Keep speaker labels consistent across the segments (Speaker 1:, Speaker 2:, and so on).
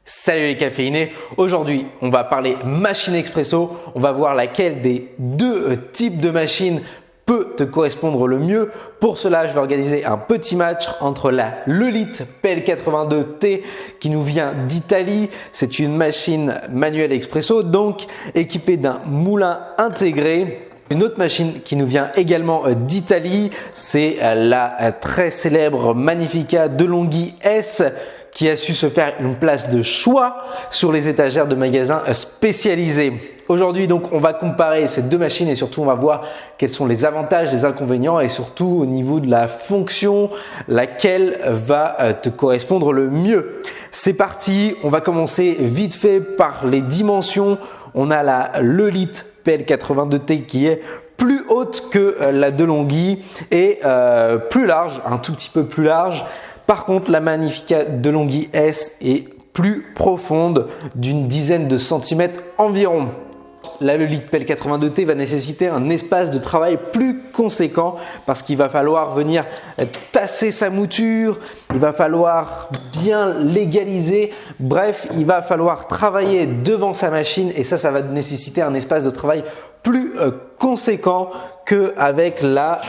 Speaker 1: Salut les caféinés, aujourd'hui on va parler machine expresso, on va voir laquelle des deux types de machines peut te correspondre le mieux. Pour cela, je vais organiser un petit match entre la Lolite PL82T qui nous vient d'Italie. C'est une machine manuelle expresso, donc équipée d'un moulin intégré. Une autre machine qui nous vient également d'Italie, c'est la très célèbre Magnifica DeLonghi S qui a su se faire une place de choix sur les étagères de magasins spécialisés. Aujourd'hui, donc, on va comparer ces deux machines et surtout, on va voir quels sont les avantages, les inconvénients et surtout au niveau de la fonction, laquelle va te correspondre le mieux. C'est parti, on va commencer vite fait par les dimensions. On a la Lolite PL82T qui est plus haute que la DeLonghi et plus large, un tout petit peu plus large. Par contre, la Magnifica DeLonghi S est plus profonde d'une dizaine de centimètres environ. La Lolite PL82T va nécessiter un espace de travail plus conséquent parce qu'il va falloir venir tasser sa mouture, il va falloir bien légaliser, bref, il va falloir travailler devant sa machine et ça va nécessiter un espace de travail plus conséquent qu'avec la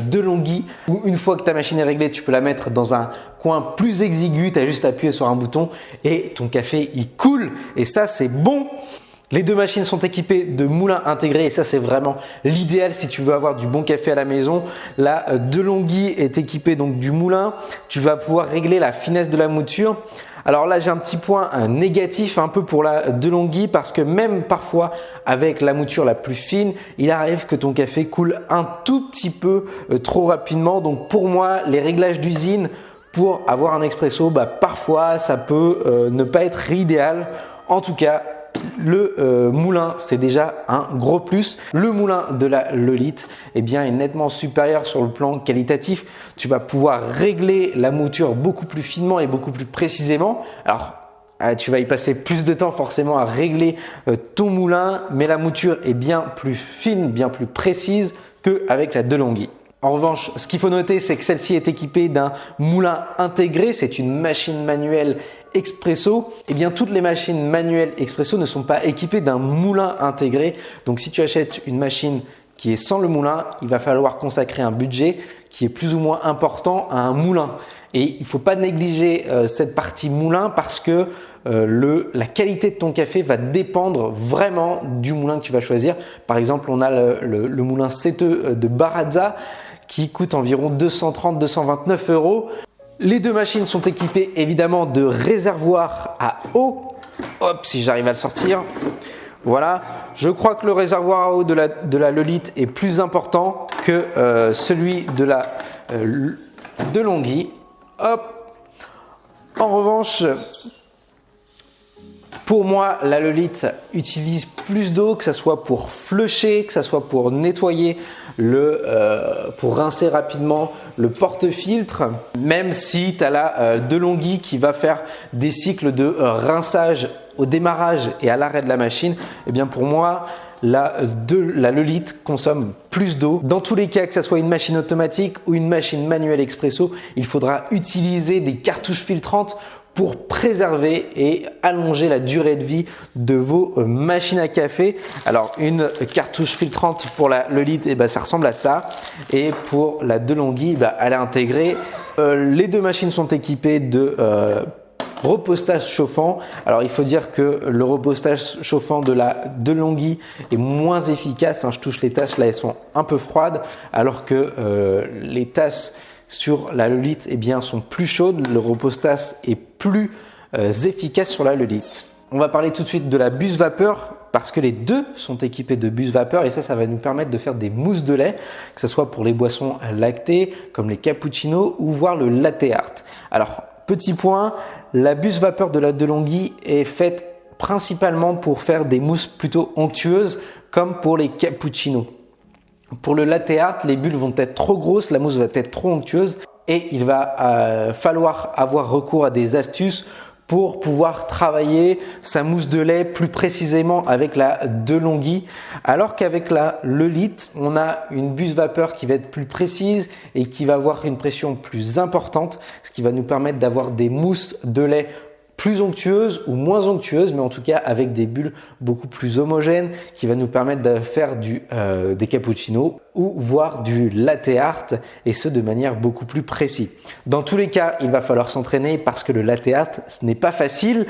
Speaker 1: DeLonghi où une fois que ta machine est réglée, tu peux la mettre dans un coin plus exigu, tu as juste à appuyer sur un bouton et ton café il coule et ça c'est bon. Les deux machines sont équipées de moulins intégrés et ça c'est vraiment l'idéal si tu veux avoir du bon café à la maison. La DeLonghi est équipée donc du moulin, tu vas pouvoir régler la finesse de la mouture. Alors là j'ai un petit point négatif un peu pour la DeLonghi parce que même parfois avec la mouture la plus fine, il arrive que ton café coule un tout petit peu trop rapidement. Donc pour moi les réglages d'usine pour avoir un expresso, parfois ça peut ne pas être l'idéal. En tout cas, le moulin, c'est déjà un gros plus. Le moulin de la Lolite est nettement supérieur sur le plan qualitatif. Tu vas pouvoir régler la mouture beaucoup plus finement et beaucoup plus précisément. Alors, tu vas y passer plus de temps forcément à régler ton moulin, mais la mouture est bien plus fine, bien plus précise qu'avec la DeLonghi. En revanche, ce qu'il faut noter, c'est que celle-ci est équipée d'un moulin intégré. C'est une machine manuelle expresso. Toutes les machines manuelles expresso ne sont pas équipées d'un moulin intégré. Donc, si tu achètes une machine qui est sans le moulin, il va falloir consacrer un budget qui est plus ou moins important à un moulin. Et il ne faut pas négliger cette partie moulin parce que la qualité de ton café va dépendre vraiment du moulin que tu vas choisir. Par exemple, on a le moulin Seteux de Baratza qui coûte environ 230-229 €. Les deux machines sont équipées évidemment de réservoirs à eau. Hop, si j'arrive à le sortir. Voilà, je crois que le réservoir à eau de la Lolite est plus important que celui de la DeLonghi. Hop. En revanche, pour moi, la Lolite utilise plus d'eau, que ce soit pour flusher, que ce soit pour nettoyer, pour rincer rapidement le porte-filtre. Même si tu as la DeLonghi qui va faire des cycles de rinçage au démarrage et à l'arrêt de la machine, pour moi, la Lolite consomme plus d'eau. Dans tous les cas, que ce soit une machine automatique ou une machine manuelle expresso, il faudra utiliser des cartouches filtrantes pour préserver et allonger la durée de vie de vos machines à café. Alors une cartouche filtrante pour la Lolite, ça ressemble à ça. Et pour la DeLonghi, elle est intégrée. Les deux machines sont équipées de repostage chauffant. Alors il faut dire que le repostage chauffant de la DeLonghi est moins efficace. Je touche les tasses, là elles sont un peu froides, alors que les tasses sur la Lolite sont plus chaudes. Le repostage est plus efficace sur la Lolite. On va parler tout de suite de la buse vapeur parce que les deux sont équipés de buse vapeur et ça va nous permettre de faire des mousses de lait, que ce soit pour les boissons lactées comme les cappuccinos ou voire le latte art. Alors petit point, la buse vapeur de la DeLonghi est faite principalement pour faire des mousses plutôt onctueuses comme pour les cappuccinos. Pour le latte art, les bulles vont être trop grosses, la mousse va être trop onctueuse et il va falloir avoir recours à des astuces pour pouvoir travailler sa mousse de lait plus précisément avec la DeLonghi. Alors qu'avec la Lolite, on a une buse vapeur qui va être plus précise et qui va avoir une pression plus importante, ce qui va nous permettre d'avoir des mousses de lait plus onctueuse ou moins onctueuse, mais en tout cas avec des bulles beaucoup plus homogènes qui va nous permettre de faire des cappuccinos ou voire du latte art, et ce de manière beaucoup plus précise. Dans tous les cas, il va falloir s'entraîner parce que le latte art, ce n'est pas facile.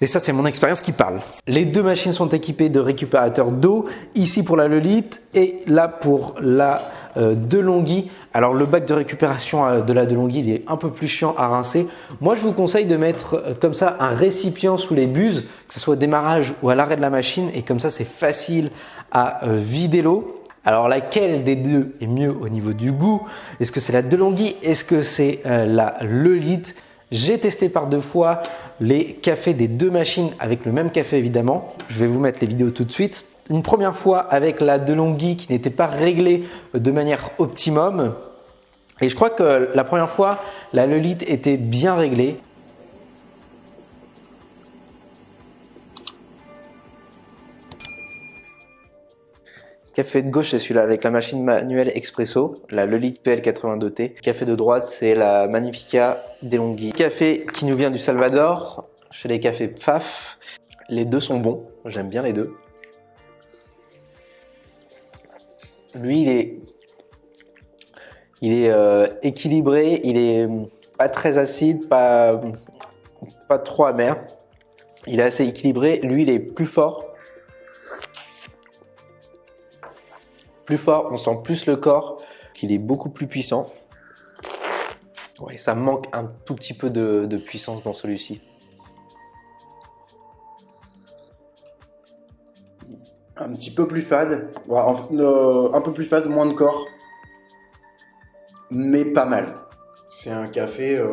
Speaker 1: Et ça, c'est mon expérience qui parle. Les deux machines sont équipées de récupérateurs d'eau, ici pour la Lolite et là pour la DeLonghi. Alors le bac de récupération de la DeLonghi, il est un peu plus chiant à rincer. Moi, je vous conseille de mettre comme ça un récipient sous les buses, que ce soit au démarrage ou à l'arrêt de la machine, et comme ça, c'est facile à vider l'eau. Alors laquelle des deux est mieux au niveau du goût? Est-ce que c'est la DeLonghi? Est-ce que c'est la Lolite? J'ai testé par 2 fois les cafés des deux machines avec le même café évidemment. Je vais vous mettre les vidéos tout de suite. Une première fois avec la DeLonghi qui n'était pas réglée de manière optimum. Et je crois que la première fois, la Lolite était bien réglée. Café de gauche, c'est celui-là avec la machine manuelle expresso, la Lolite PL82T. Café de droite, c'est la Magnifica DeLonghi. Café qui nous vient du Salvador, chez les cafés Pfaff. Les deux sont bons, j'aime bien les deux. Lui, il est équilibré, il est pas très acide, pas trop amer. Il est assez équilibré. Lui, il est plus fort. On sent plus le corps, qu'il est beaucoup plus puissant. Ouais, ça manque un tout petit peu de puissance dans celui-ci.
Speaker 2: Un petit peu plus fade, ouais, un peu plus fade, moins de corps, mais pas mal. C'est un café,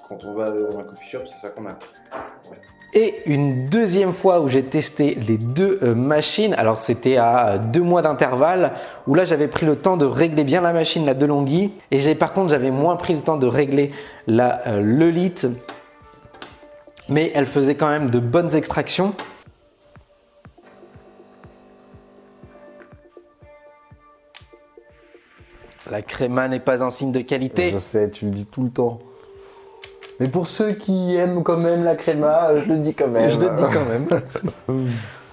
Speaker 2: quand on va dans un coffee shop, c'est ça qu'on a. Ouais.
Speaker 1: Et une deuxième fois où j'ai testé les deux machines, alors c'était à 2 mois d'intervalle, où là j'avais pris le temps de régler bien la machine, la DeLonghi, et par contre j'avais moins pris le temps de régler la Lolite, mais elle faisait quand même de bonnes extractions. La créma n'est pas un signe de qualité.
Speaker 3: Je sais, tu le dis tout le temps. Mais pour ceux qui aiment quand même la créma, je le dis quand même.
Speaker 1: Je le dis quand même.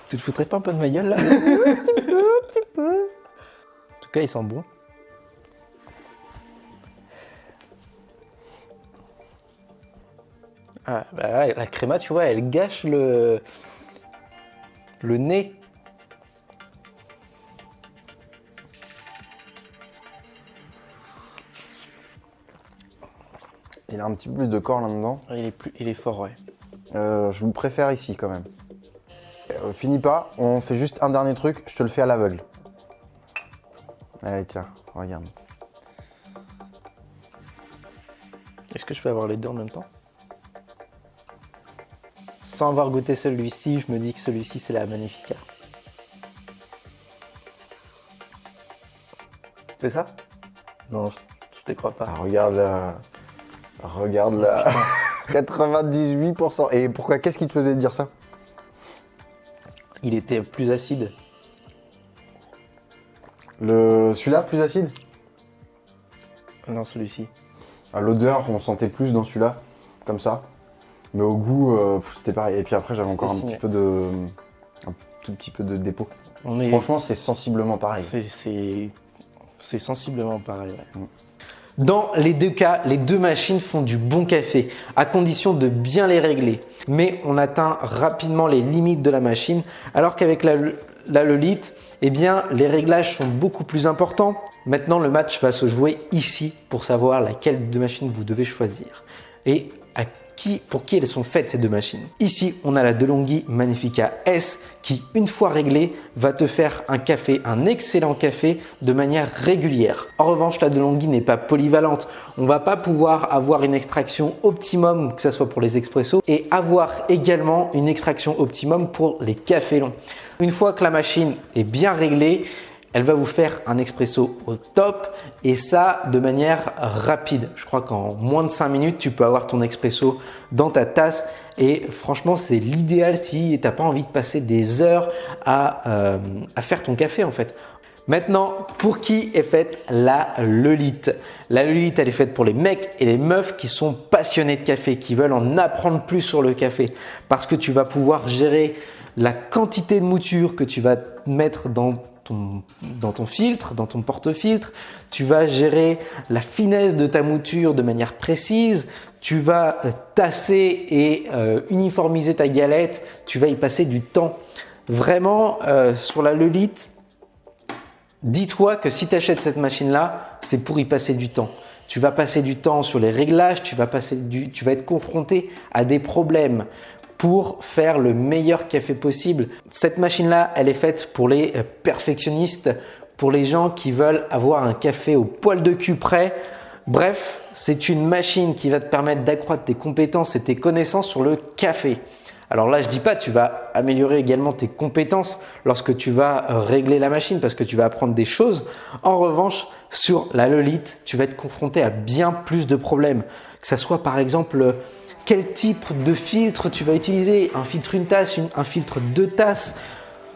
Speaker 1: Tu te foutrais pas un peu de ma gueule là? Un petit peu. En tout cas, il sent bon. Ah, bah, la créma, tu vois, elle gâche le nez.
Speaker 3: Il a un petit peu plus de corps là-dedans.
Speaker 1: Il est fort, ouais.
Speaker 3: Je vous préfère ici quand même. Finis pas, on fait juste un dernier truc, je te le fais à l'aveugle. Allez, tiens, regarde.
Speaker 1: Est-ce que je peux avoir les deux en même temps? Sans avoir goûté celui-ci, je me dis que celui-ci, c'est la Magnifica. C'est ça? Non, je te crois pas.
Speaker 3: Ah, regarde là. Regarde là. 98%. Et pourquoi? Qu'est-ce qui te faisait dire ça?
Speaker 1: Il était plus acide.
Speaker 3: Celui-là, plus acide?
Speaker 1: Non, celui-ci.
Speaker 3: À l'odeur, on sentait plus dans celui-là, comme ça. Mais au goût, c'était pareil. Et puis après, j'avais encore un tout petit peu de dépôt. Franchement, c'est sensiblement pareil.
Speaker 1: C'est sensiblement pareil, ouais. Dans les deux cas, les deux machines font du bon café, à condition de bien les régler. Mais on atteint rapidement les limites de la machine, alors qu'avec la Lolite, eh bien, les réglages sont beaucoup plus importants. Maintenant, le match va se jouer ici pour savoir laquelle des deux machines vous devez choisir. Et pour qui elles sont faites ces deux machines. Ici, on a la DeLonghi Magnifica S qui, une fois réglée, va te faire un café, un excellent café de manière régulière. En revanche, la DeLonghi n'est pas polyvalente. On va pas pouvoir avoir une extraction optimum, que ce soit pour les expressos, et avoir également une extraction optimum pour les cafés longs. Une fois que la machine est bien réglée, elle va vous faire un expresso au top et ça de manière rapide. Je crois qu'en moins de 5 minutes, tu peux avoir ton expresso dans ta tasse et franchement, c'est l'idéal si tu n'as pas envie de passer des heures à faire ton café en fait. Maintenant, pour qui est faite la Lolite? La Lolite, elle est faite pour les mecs et les meufs qui sont passionnés de café, qui veulent en apprendre plus sur le café. Parce que tu vas pouvoir gérer la quantité de mouture que tu vas mettre dans ton filtre, dans ton porte-filtre. Tu vas gérer la finesse de ta mouture de manière précise. Tu vas tasser et uniformiser ta galette. Tu vas y passer du temps. Vraiment, sur la Lolite, dis-toi que si tu achètes cette machine-là, c'est pour y passer du temps. Tu vas passer du temps sur les réglages, tu vas être confronté à des problèmes pour faire le meilleur café possible. Cette machine-là, elle est faite pour les perfectionnistes, pour les gens qui veulent avoir un café au poil de cul près. Bref, c'est une machine qui va te permettre d'accroître tes compétences et tes connaissances sur le café. Alors là, je dis pas, tu vas améliorer également tes compétences lorsque tu vas régler la machine parce que tu vas apprendre des choses. En revanche, sur la Lolite, tu vas être confronté à bien plus de problèmes. Que ça soit par exemple, quel type de filtre tu vas utiliser, un filtre une tasse, un filtre 2 tasses,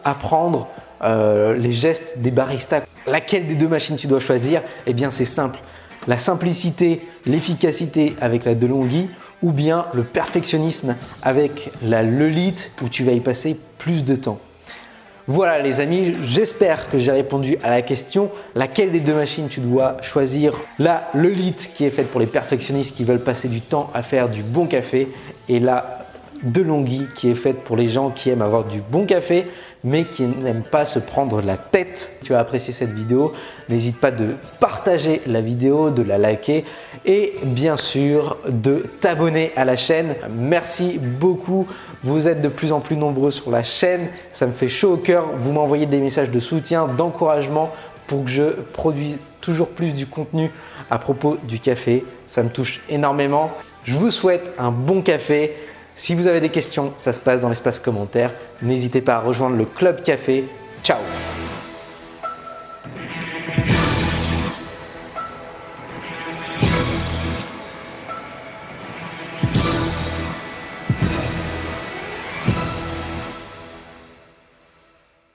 Speaker 1: apprendre les gestes des baristas. Laquelle des deux machines tu dois choisir? Eh bien, c'est simple. La simplicité, l'efficacité avec la DeLonghi ou bien le perfectionnisme avec la Lolite où tu vas y passer plus de temps. Voilà les amis, j'espère que j'ai répondu à la question laquelle des deux machines tu dois choisir. La Lolite qui est faite pour les perfectionnistes qui veulent passer du temps à faire du bon café et la DeLonghi qui est faite pour les gens qui aiment avoir du bon café mais qui n'aiment pas se prendre la tête. Si tu as apprécié cette vidéo, n'hésite pas de partager la vidéo, de la liker et bien sûr de t'abonner à la chaîne. Merci beaucoup, vous êtes de plus en plus nombreux sur la chaîne, ça me fait chaud au cœur. Vous m'envoyez des messages de soutien, d'encouragement pour que je produise toujours plus du contenu à propos du café. Ça me touche énormément. Je vous souhaite un bon café. Si vous avez des questions, ça se passe dans l'espace commentaire. N'hésitez pas à rejoindre le Club Café. Ciao!